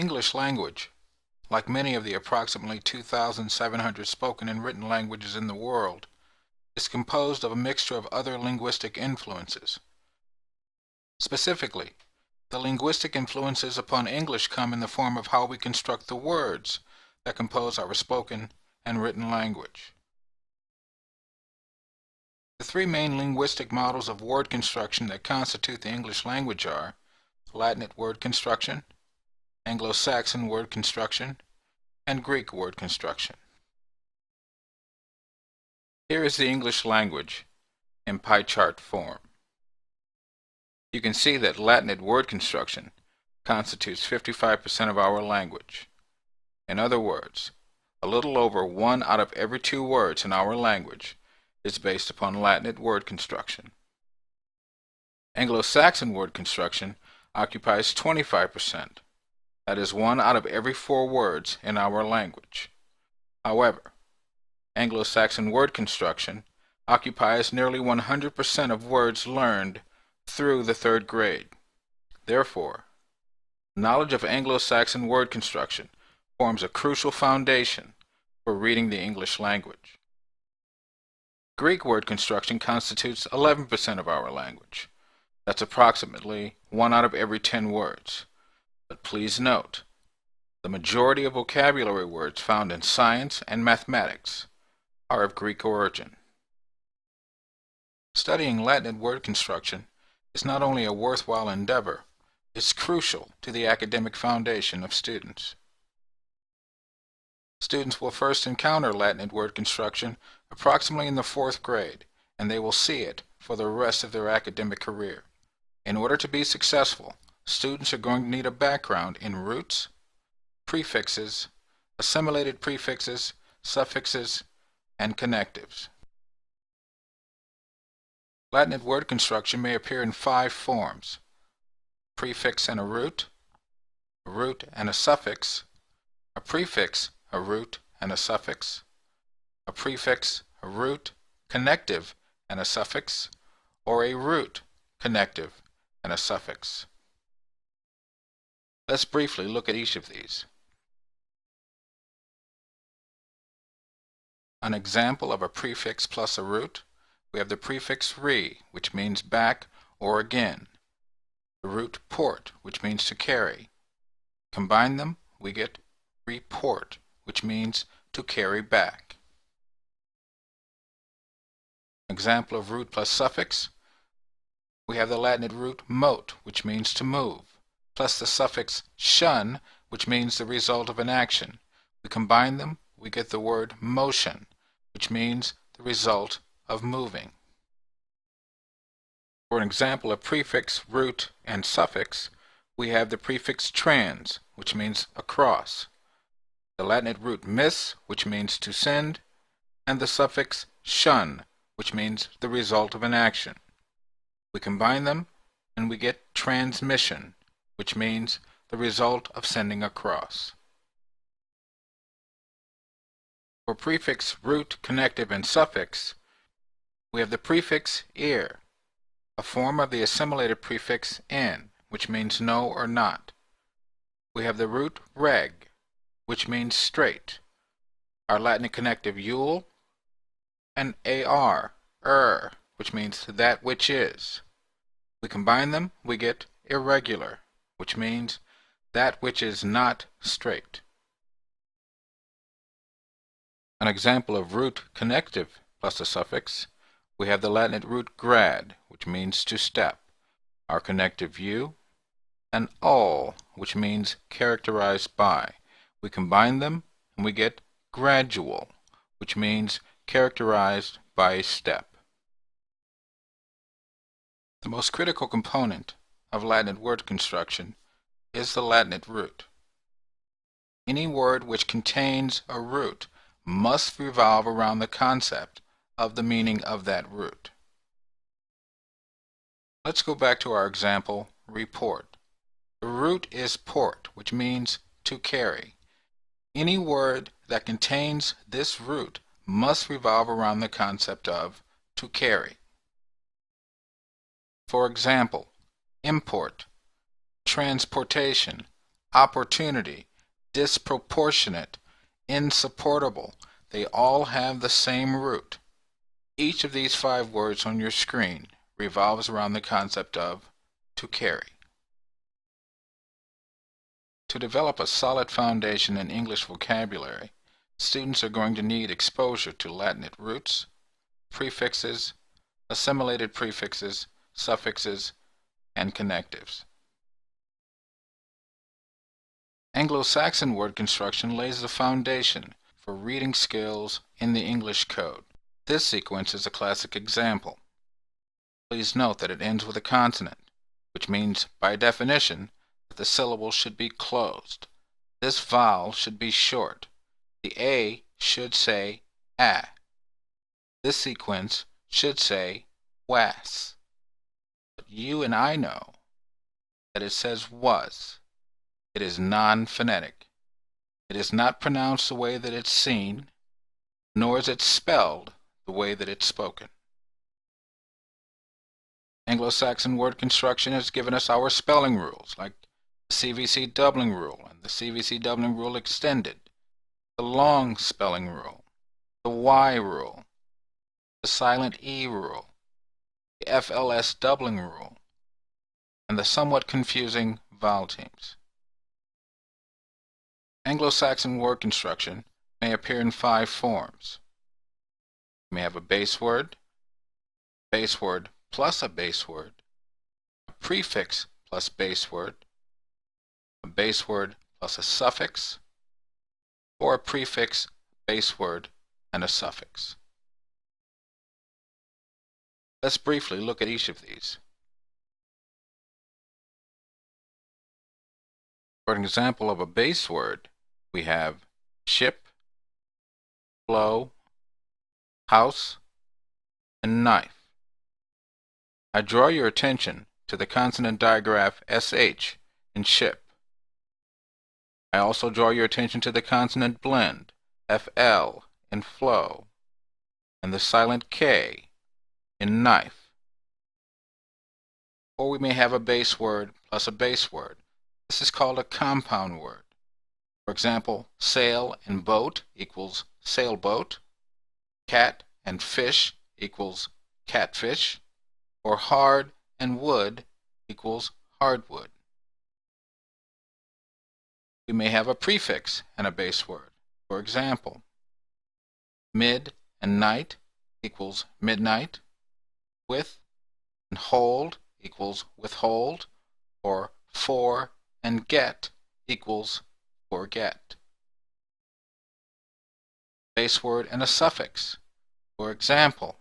English language, like many of the approximately 2,700 spoken and written languages in the world, is composed of a mixture of other linguistic influences. Specifically, the linguistic influences upon English come in the form of how we construct the words that compose our spoken and written language. The three main linguistic models of word construction that constitute the English language are Latinate word construction, Anglo-Saxon word construction, and Greek word construction. Here is the English language in pie chart form. You can see that Latinate word construction constitutes 55% of our language. In other words, a little over 1 out of every 2 words in our language is based upon Latinate word construction. Anglo-Saxon word construction occupies 25%. That is 1 out of every 4 words in our language. However, Anglo-Saxon word construction occupies nearly 100% of words learned through the 3rd grade. Therefore, knowledge of Anglo-Saxon word construction forms a crucial foundation for reading the English language. Greek word construction constitutes 11% of our language. That's approximately 1 out of every 10 words. But please note, the majority of vocabulary words found in science and mathematics are of Greek origin. Studying Latinate word construction is not only a worthwhile endeavor, it's crucial to the academic foundation of students. Students will first encounter Latinate word construction approximately in the 4th grade, and they will see it for the rest of their academic career. In order to be successful, students are going to need a background in roots, prefixes, assimilated prefixes, suffixes, and connectives. Latinate word construction may appear in 5 forms: prefix and a root and a suffix, a prefix, a root, and a suffix, a prefix, a root, connective, and a suffix, or a root, connective, and a suffix. Let's briefly look at each of these. An example of a prefix plus a root: we have the prefix re, which means back or again. The root port, which means to carry. Combine them, we get report, which means to carry back. Example of root plus suffix: we have the Latinate root mote, which means to move, plus the suffix shun, which means the result of an action. We combine them, we get the word motion, which means the result of moving. For an example of prefix, root, and suffix, we have the prefix trans, which means across, the Latinate root mis, which means to send, and the suffix shun, which means the result of an action. We combine them, and we get transmission, which means the result of sending across. For prefix, root, connective, and suffix, we have the prefix ir, a form of the assimilated prefix in, which means no or not. We have the root reg, which means straight, our Latin connective ul, and ar, which means that which is. We combine them, we get irregular, which means that which is not straight. An example of root connective plus a suffix: we have the Latinate root grad, which means to step, our connective u, and all, which means characterized by. We combine them and we get gradual, which means characterized by a step. The most critical component of Latinate word construction is the Latinate root. Any word which contains a root must revolve around the concept of the meaning of that root. Let's go back to our example, report. The root is port, which means to carry. Any word that contains this root must revolve around the concept of to carry. For example, import, transportation, opportunity, disproportionate, insupportable. They all have the same root. Each of these 5 words on your screen revolves around the concept of to carry. To develop a solid foundation in English vocabulary, students are going to need exposure to Latinate roots, prefixes, assimilated prefixes, suffixes, and connectives. Anglo-Saxon word construction lays the foundation for reading skills in the English code. This sequence is a classic example. Please note that it ends with a consonant, which means, by definition, that the syllable should be closed. This vowel should be short. The A should say a. This sequence should say was. But you and I know that it says was. It is non-phonetic. It is not pronounced the way that it's seen, nor is it spelled the way that it's spoken. Anglo-Saxon word construction has given us our spelling rules, like the CVC doubling rule and the CVC doubling rule extended, the long spelling rule, the Y rule, the silent E rule, the FLS doubling rule, and the somewhat confusing vowel teams. Anglo-Saxon word construction may appear in 5 forms. You may have a base word plus a base word, a prefix plus base word, a base word plus a suffix, or a prefix, base word, and a suffix. Let's briefly look at each of these. For an example of a base word, we have ship, flow, house, and knife. I draw your attention to the consonant digraph SH in ship. I also draw your attention to the consonant blend FL in flow and the silent K in knife. Or we may have a base word plus a base word. This is called a compound word. For example, sail and boat equals sailboat, cat and fish equals catfish, or hard and wood equals hardwood. We may have a prefix and a base word. For example, mid and night equals midnight, with and hold equals withhold, or for and get equals forget. Base word and a suffix. For example,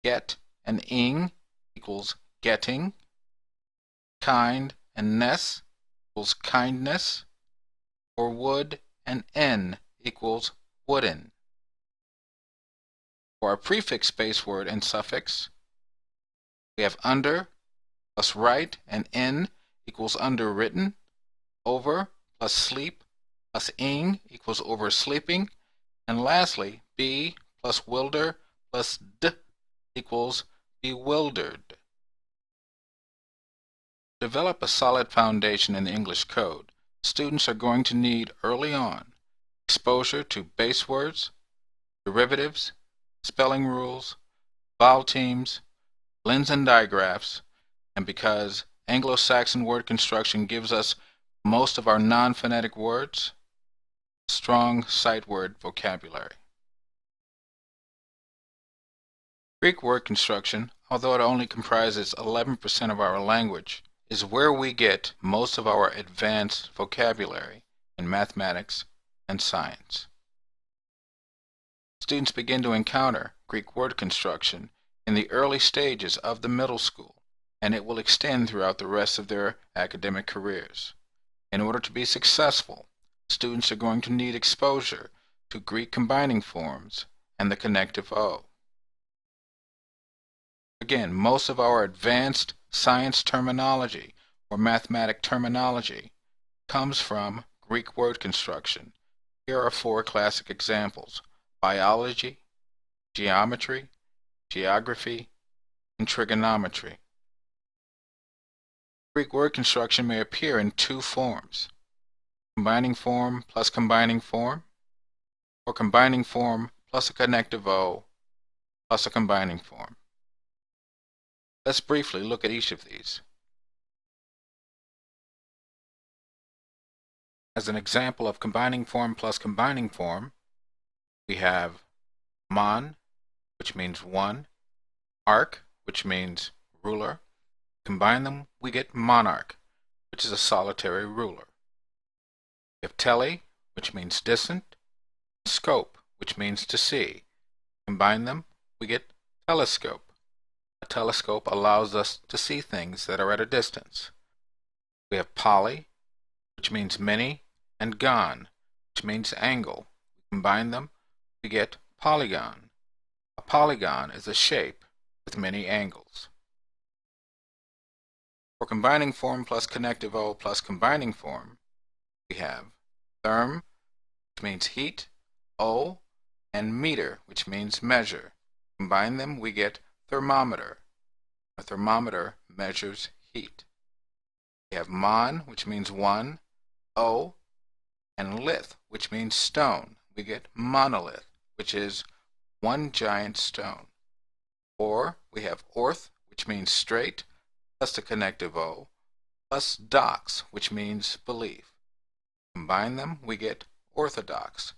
get and ing equals getting, kind and ness equals kindness, or wood and n equals wooden. For our prefix base word and suffix, we have under plus right and in equals underwritten, over plus sleep plus ing equals oversleeping, and lastly, be plus wilder plus d equals bewildered. To develop a solid foundation in the English code, students are going to need early on exposure to base words, derivatives, spelling rules, vowel teams, blends and digraphs, and because Anglo-Saxon word construction gives us most of our non-phonetic words, strong sight word vocabulary. Greek word construction, although it only comprises 11% of our language, is where we get most of our advanced vocabulary in mathematics and science. Students begin to encounter Greek word construction in the early stages of the middle school, and it will extend throughout the rest of their academic careers. In order to be successful, students are going to need exposure to Greek combining forms and the connective O. Again, most of our advanced science terminology or mathematic terminology comes from Greek word construction. Here are 4 classic examples: biology, geometry, geography, and trigonometry. Greek word construction may appear in 2 forms. combining form plus combining form, or combining form plus a connective O plus a combining form. Let's briefly look at each of these. As an example of combining form plus combining form, we have mon, which means one, arc, which means ruler. Combine them, we get monarch, which is a solitary ruler. We have tele, which means distant, scope, which means to see. Combine them, we get telescope. A telescope allows us to see things that are at a distance. We have poly, which means many, and gon, which means angle. We combine them, we get polygon. A polygon is a shape with many angles. For combining form plus connective O plus combining form, we have therm, which means heat, O, and meter, which means measure. Combine them, we get thermometer. A thermometer measures heat. We have mon, which means one, O, and lith, which means stone. We get monolith, which is one giant stone. Or we have orth, which means straight, plus the connective O, plus dox, which means belief. Combine them, we get orthodox,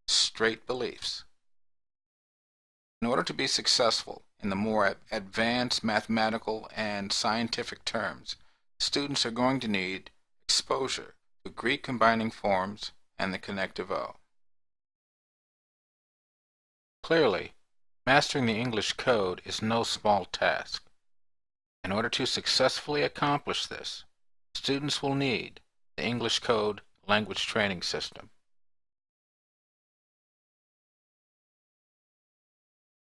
straight beliefs. In order to be successful in the more advanced mathematical and scientific terms, students are going to need exposure to Greek combining forms and the connective O. Clearly, mastering the English code is no small task. In order to successfully accomplish this, students will need the English Code Language Training System.